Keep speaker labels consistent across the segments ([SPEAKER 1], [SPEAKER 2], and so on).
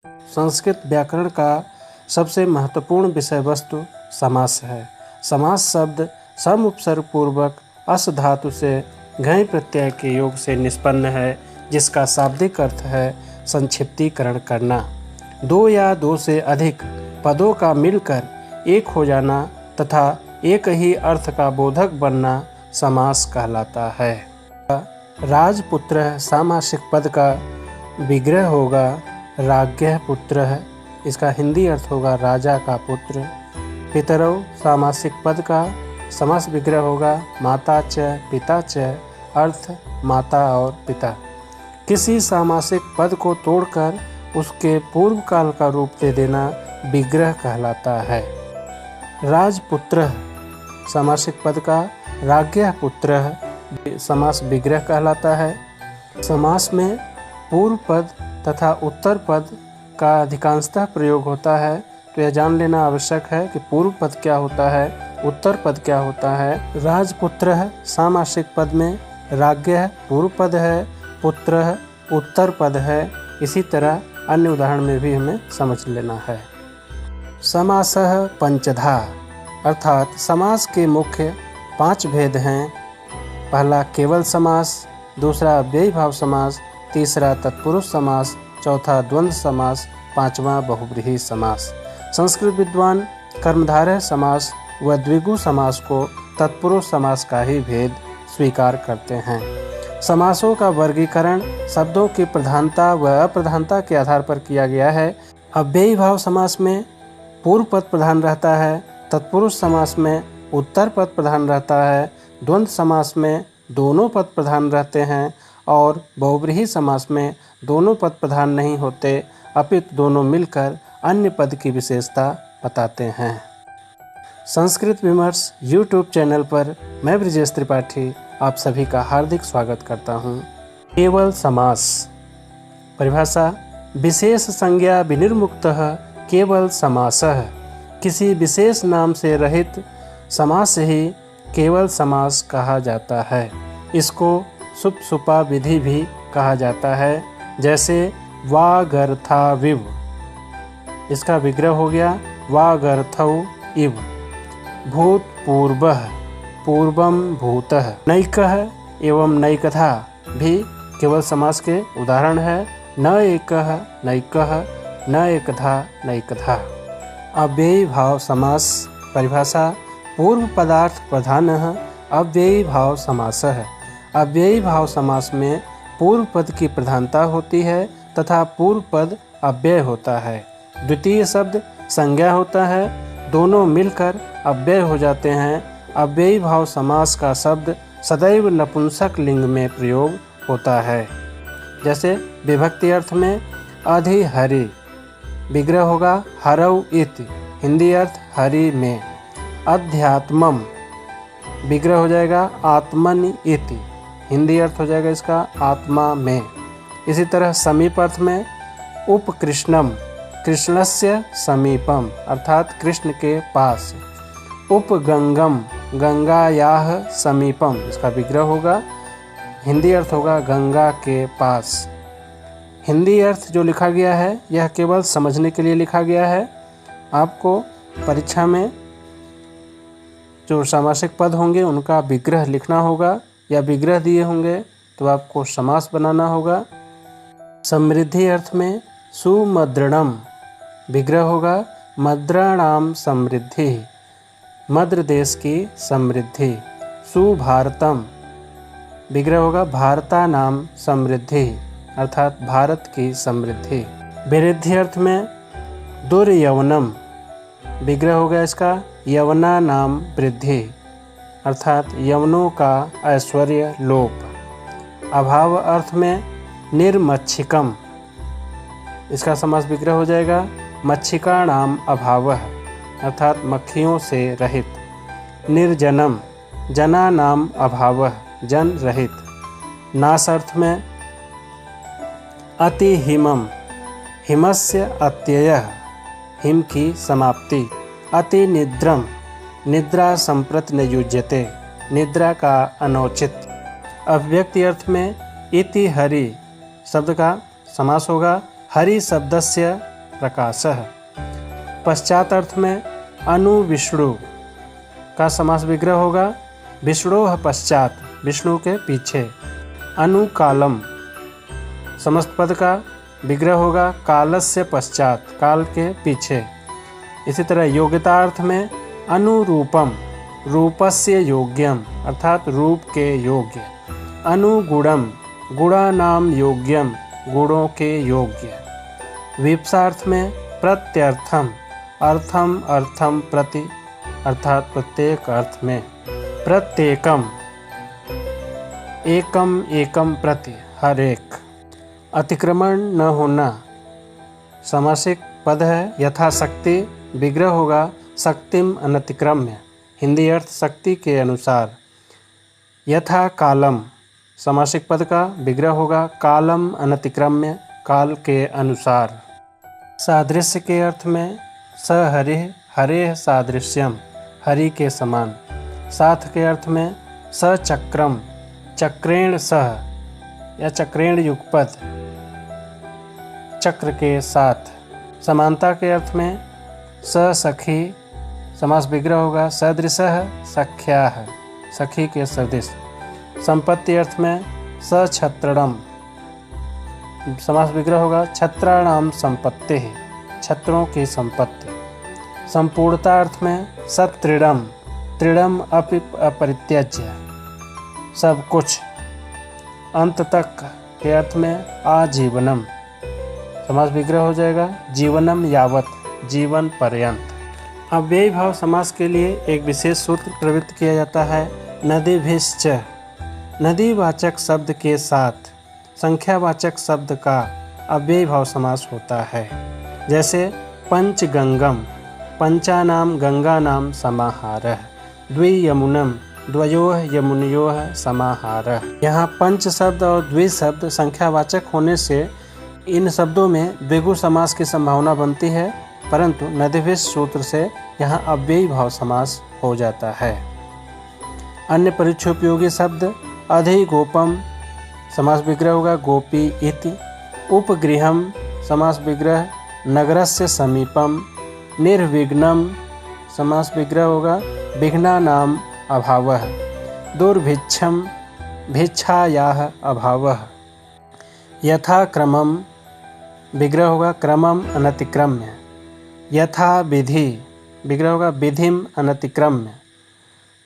[SPEAKER 1] संस्कृत व्याकरण का सबसे महत्वपूर्ण विषय वस्तु समास है। समास शब्द सम उपसर्ग पूर्वक अस धातु से घई प्रत्यय के योग से निष्पन्न है, जिसका शाब्दिक अर्थ है संक्षिप्तीकरण करना। दो या दो से अधिक पदों का मिलकर एक हो जाना तथा एक ही अर्थ का बोधक बनना समास कहलाता है। राजपुत्र सामासिक पद का विग्रह होगा राज्ञः पुत्रः, इसका हिंदी अर्थ होगा राजा का पुत्र। पितरौ सामासिक पद का समास विग्रह होगा माता च पिता च, अर्थ माता और पिता। किसी सामासिक पद को तोड़कर उसके पूर्व काल का रूप दे देना विग्रह कहलाता है। राजपुत्र सामासिक पद का राज्ञः पुत्रः समास विग्रह कहलाता है। समास में पूर्व पद तथा उत्तर पद का अधिकांशतः प्रयोग होता है, तो यह जान लेना आवश्यक है कि पूर्व पद क्या होता है, उत्तर पद क्या होता है। राजपुत्र सामासिक पद में राज्ञः पूर्व पद है, पुत्रः उत्तर पद है। इसी तरह अन्य उदाहरण में भी हमें समझ लेना है। समासः पंचधा, अर्थात समास के मुख्य 5 भेद हैं। पहला केवल समास, दूसरा अव्ययी भाव समास, तीसरा तत्पुरुष समास, चौथा द्वंद्व समास, पांचवा बहुव्रीहि समास। संस्कृत विद्वान कर्मधारय समास व द्विगु समास को तत्पुरुष समास का ही भेद स्वीकार करते हैं। समासों का वर्गीकरण शब्दों की प्रधानता व अप्रधानता के आधार पर किया गया है। अव्ययी भाव समास में पूर्व पद प्रधान रहता है, तत्पुरुष समास में उत्तर पद प्रधान रहता है, द्वंद्व समास में दोनों पद प्रधान रहते हैं और बहुव्रीहि समास में दोनों पद प्रधान नहीं होते, अपितु दोनों मिलकर अन्य पद की विशेषता बताते हैं। संस्कृत विमर्श यूट्यूब चैनल पर मैं ब्रिजेश त्रिपाठी आप सभी का हार्दिक स्वागत करता हूँ। केवल समास परिभाषा विशेष संज्ञा विनिर्मुक्तः केवल समासः, किसी विशेष नाम से रहित समास ही केवल समास कहा जाता है। इसको सुपसुपा विधि भी कहा जाता है, जैसे वागर्थाविव, इसका विग्रह हो गया वागर्थौ इव। भूतपूर्वः पूर्वम भूतः, नैकः एवं नैकथा भी केवल समास के उदाहरण है। न एकः नैकः, न एकधा नैकथा। अव्ययी भाव समास परिभाषा पूर्व पदार्थ प्रधानः अव्ययी भाव समासः। अव्ययी भाव समास में पूर्व पद की प्रधानता होती है तथा पूर्व पद अव्यय होता है। द्वितीय शब्द संज्ञा होता है, दोनों मिलकर अव्यय हो जाते हैं। अव्ययी भाव समास का शब्द सदैव नपुंसक लिंग में प्रयोग होता है। जैसे विभक्ति अर्थ में अधिहरि, विग्रह होगा हरौ इति, हिंदी अर्थ हरि में। अध्यात्मम, विग्रह हो जाएगा आत्मनि इति, हिंदी अर्थ हो जाएगा इसका आत्मा में। इसी तरह समीप अर्थ में उपकृष्णम, कृष्णस्य समीपम अर्थात कृष्ण के पास। उपगंगम, गंगायाः समीपम, इसका विग्रह होगा, हिंदी अर्थ होगा गंगा के पास। हिंदी अर्थ जो लिखा गया है यह केवल समझने के लिए लिखा गया है। आपको परीक्षा में जो सामासिक पद होंगे उनका विग्रह लिखना होगा या विग्रह दिए होंगे तो आपको समास बनाना होगा। समृद्धि अर्थ में सुमद्रणम, विग्रह होगा मद्राणाम समृद्धि, मद्र देश की समृद्धि। सुभारतम, विग्रह होगा भारता नाम समृद्धि अर्थात भारत की समृद्धि। वृद्धि अर्थ में दुर्यवनम, विग्रह होगा इसका यवना नाम वृद्धि अर्थात यवनों का ऐश्वर्य लोप। अभाव अर्थ में निर्मच्छिकम, इसका समास विग्रह हो जाएगा मच्छिका नाम अभावः अर्थात मक्खियों से रहित। निर्जनम, जना नाम अभावः जन रहित। नाश अर्थ में अतिहिमम, हिमस्य अत्ययः, हिम की समाप्ति। अति निद्रम, निद्रा संप्रति न युज्यते, निद्रा का अनौचित। अव्यक्ति अर्थ में इति हरि शब्द का समास होगा हरि शब्दस्य प्रकाशः। पश्चात अर्थ में अनु विष्णु का समास विग्रह होगा विष्णोः पश्चात, विष्णु के पीछे। अनुकालम समस्त पद का विग्रह होगा कालस्य पश्चात, काल के पीछे। इसी तरह योग्यतार्थ में अनुरूपम, रूपस्य योग्यम अर्थात रूप के योग्य। अनुगुणम, गुणानाम योग्यम, गुणों के योग्य। विप्सार्थ में प्रत्यर्थम, अर्थम अर्थम प्रति अर्थात प्रत्येक अर्थ में। प्रत्येकम, एकम एकम प्रति, हर एक। अतिक्रमण न होना समासिक पद है। यथाशक्ति विग्रह होगा शक्तिम अनतिक्रम्य, हिंदी अर्थ शक्ति के अनुसार। यथा कालम समासिक पद का विग्रह होगा कालम अनतिक्रम्य, काल के अनुसार। सादृश्य के अर्थ में सहरिः, हरेः सादृश्यम, हरि के समान। साथ के अर्थ में सचक्रम, चक्रेण सह या चक्रेण युगपद, चक्र के साथ। समानता के अर्थ में सखी समास विग्रह होगा सदृशः सख्याः, सखी के सदृश। संपत्ति अर्थ में सछत्रणम समास विग्रह होगा छत्राणाम संपत्ति, छत्रों की संपत्ति। संपूर्णता अर्थ में सत्रिडम, त्रिडम अपि अपरित्यज्य, सब कुछ। अंत तक के अर्थ में आजीवनम समास विग्रह हो जाएगा जीवनम यावत, जीवन पर्यंत। अव्ययी भाव समास के लिए एक विशेष सूत्र प्रवृत्त किया जाता है नदीभिश्च। नदीवाचक शब्द के साथ संख्यावाचक शब्द का अव्ययी भाव समास होता है। जैसे पंचगंगम, पंचानाम गंगानाम समाहारः। द्वियमुनम, द्वयोः यमुनयोः समाहारः। यहाँ पंच शब्द और द्वि शब्द संख्यावाचक होने से इन शब्दों में द्विगु समास की संभावना बनती है, परंतु नदीभिश्च सूत्र से यहाँ अव्ययी भाव समास हो जाता है। अन्य परीक्षोपयोगी शब्द अधिगोपम समास विग्रह होगा गोपी इति। उपगृहम समास विग्रह नगरस्य समीपम। निर्विघ्नम समास विग्रह होगा विघ्नानाम अभावः। दुर्भिक्षम, भिक्षायाः अभावः। यथाक्रमम विग्रह होगा क्रमम अनतिक्रम्य। यथा विधि विग्रह होगा विधिम अनतिक्रम्य।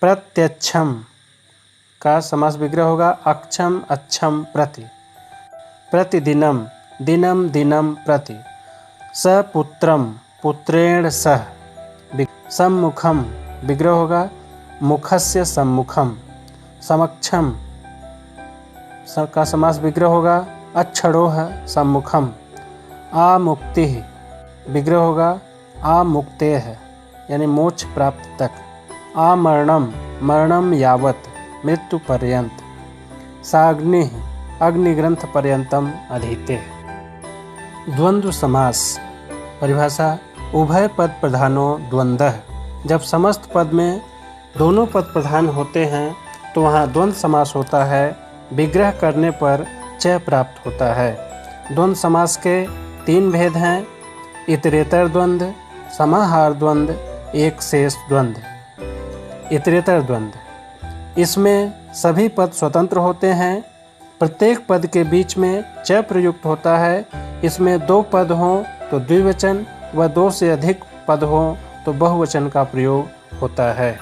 [SPEAKER 1] प्रत्यक्षम का समास विग्रह होगा अक्षम अच्छम प्रति। प्रतिदिनम, दिनम दिनम प्रति। सपुत्रम, पुत्रेण सह। सम्मुखम विग्रह होगा मुखस्य सम्मुखम। समक्षम का समास विग्रह होगा अक्षरोह सम्मुखम। आमुक्ति विग्रह होगा आमुक्तेः यानी मोक्ष प्राप्त तक। आमरणम, मरणम यावत, मृत्यु पर्यंत। साग्नि, अग्निग्रंथ पर्यंतम अधीते। द्वंद्व समास परिभाषा उभय पद प्रधानो द्वंद्वः। जब समस्त पद में दोनों पद प्रधान होते हैं तो वहाँ द्वंद्व समास होता है। विग्रह करने पर च प्राप्त होता है। द्वंद्व समास के तीन भेद हैं, इतरेतर द्वंद्व, समाहार द्वंद्व, एक शेष द्वंद्व। इतरेतर द्वंद्व, इसमें सभी पद स्वतंत्र होते हैं, प्रत्येक पद के बीच में च प्रयुक्त होता है। इसमें दो पद हों तो द्विवचन व दो से अधिक पद हों तो बहुवचन का प्रयोग होता है।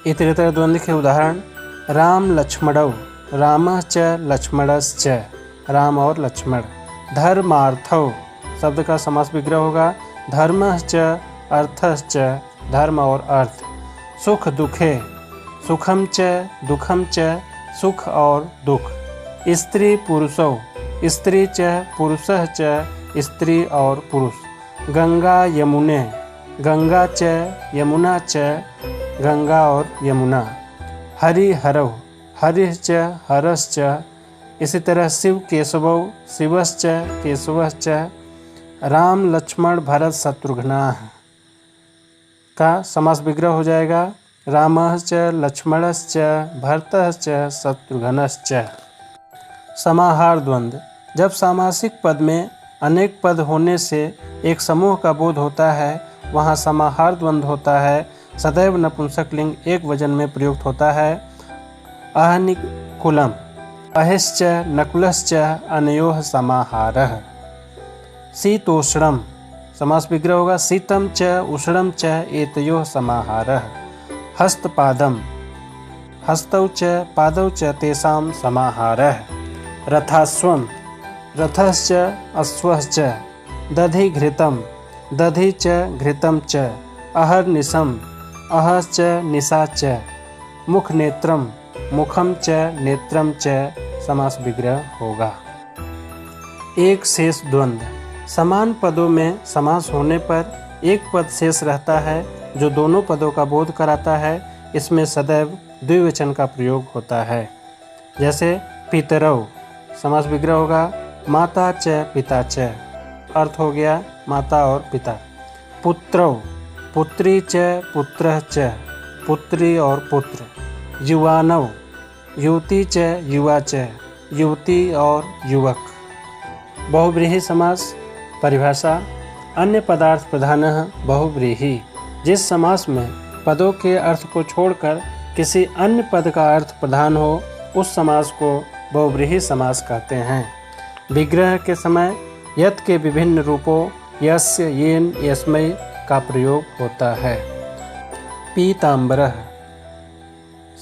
[SPEAKER 1] इतरेतर द्वंद्व के उदाहरण राम लक्ष्मणौ, रामः च लक्ष्मणश्च, राम और लक्ष्मण। धर्मार्थौ शब्द का समास विग्रह होगा धर्मः च अर्थश्च, धर्म और अर्थ। सुख दुखे, सुखम च दुखम च, सुख और दुख। स्त्री पुरुषौ, स्त्री च पुरुषः च, स्त्री और पुरुष। गंगा यमुने, गंगा च यमुना च, गंगा और यमुना। हरि हरौ, हरिः च हरश्च। इसी तरह शिव केशवौ, शिवश्च केशवश्च। राम लक्ष्मण भरत शत्रुघ्नाः का समास विग्रह हो जाएगा रामः च लक्ष्मणश्च भरतः च शत्रुघ्नश्च। समाहार द्वंद्व, जब सामासिक पद में अनेक पद होने से एक समूह का बोध होता है, वहाँ समाहार द्वंद्व होता है। सदैव नपुंसकलिंग एक वचन में प्रयुक्त होता है। अहनिकुलम अहिश्च नकुलश्च अनयोः समाहारः। शीतोष्णम समास विग्रह होगा शीतम च उष्णम च एतयोः समाहारः। हस्तपादम हस्तौ च पादौ च तेषां समाहारः। रथाश्वम रथश्च अश्वश्च। दधिघृतं दधि च घृतं च। अहर्निशम अहश्च निशा च। मुखनेत्रम मुखम च नेत्रम च समास विग्रह होगा। एक शेष द्वंद्व समान पदों में समास होने पर एक पद शेष रहता है जो दोनों पदों का बोध कराता है। इसमें सदैव द्विवचन का प्रयोग होता है। जैसे पितरौ समास विग्रह होगा माता च पिता च। अर्थ हो गया माता और पिता। पुत्रौ पुत्री च पुत्रः च। पुत्री और पुत्र। युवानौ युवती च युवा च। युवती और युवक। बहुव्रीहि समास परिभाषा अन्य पदार्थ प्रधानः बहुव्रीहि। जिस समास में पदों के अर्थ को छोड़कर किसी अन्य पद का अर्थ प्रधान हो उस समास को बहुव्रीहि समास कहते हैं। विग्रह के समय यत् के विभिन्न रूपों यस्य येन यस्मै का प्रयोग होता है। पीताम्बरः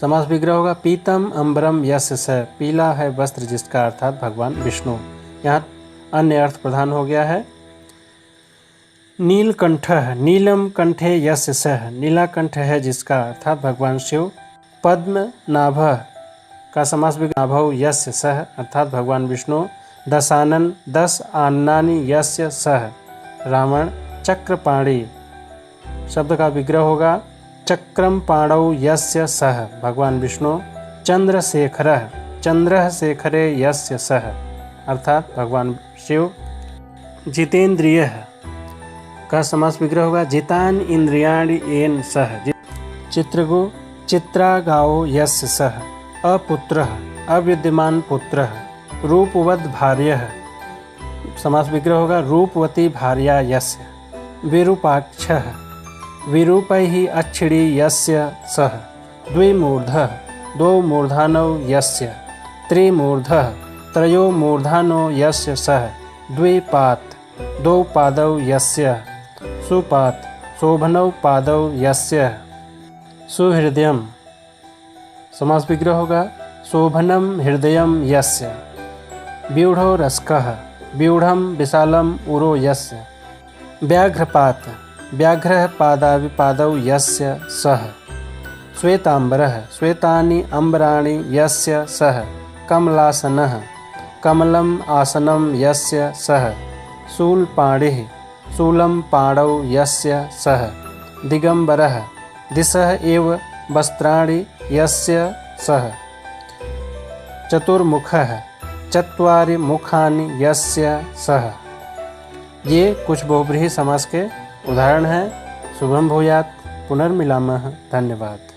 [SPEAKER 1] समास विग्रह होगा पीतम अम्बरम यस्य स। पीला है वस्त्र जिसका अर्थात भगवान विष्णु। यहाँ अन्य अर्थ प्रधान हो गया है। नीलकंठः नीलम कंठे यस्य सः। नीला कंठ है जिसका अर्थात भगवान शिव। पद्मनाभः का समास विग्रह नाभौ यस्य सः अर्थात भगवान विष्णु। दशानन 10 आन्नानि यस्य सः रावण। चक्रपाणि शब्द का विग्रह होगा चक्रम पाणौ यस्य सः भगवान विष्णु। चंद्रशेखरः चंद्रः शेखरे यस्य सः अर्थात भगवान शिव। जितेंद्रियः का समास विग्रह होगा जितान इंद्रियाणि येन सः। चित्रगु चित्रागाओ यस्य सः। अपुत्रः अविद्यमान पुत्रः। रूपवद् भार्यः समास विग्रह होगा रूपवती भार्या यस्य। विरूपाक्षः विरूपैः अक्षिणी यस्य सः। द्विमूर्धः द्वौ मूर्धानौ यस्य। त्रिमूर्धः त्रयो मूर्धानो यस्य सः। द्विपात् द्वौ पादौ यस्य। सुपात् शोभनौ पादौ यस्य। सुहृदयम् समास विग्रह होगा शोभनम हृदयम यस्य। व्यूढ़ो रस्कः व्यूढ़म विशालम उरो यस्य। व्याघ्रपात व्याघ्रः पादाविपादौ यस्य सः। श्वेतांबरः श्वेतानि अम्बराणि यस्य सः। कमलासनः कमलम आसनं यस्य सः। शूलपाणिः शूलं पाणौ यस्य सः। दिगंबरः दिशः एव वस्त्राणि यस्य सः। चतुर्मुखः चत्वारि मुखानि यस्य सः। ये कुछ बहुव्रीहि समास के उदाहरण हैं। शुभम भूयात्। पुनर्मिलामः। धन्यवाद।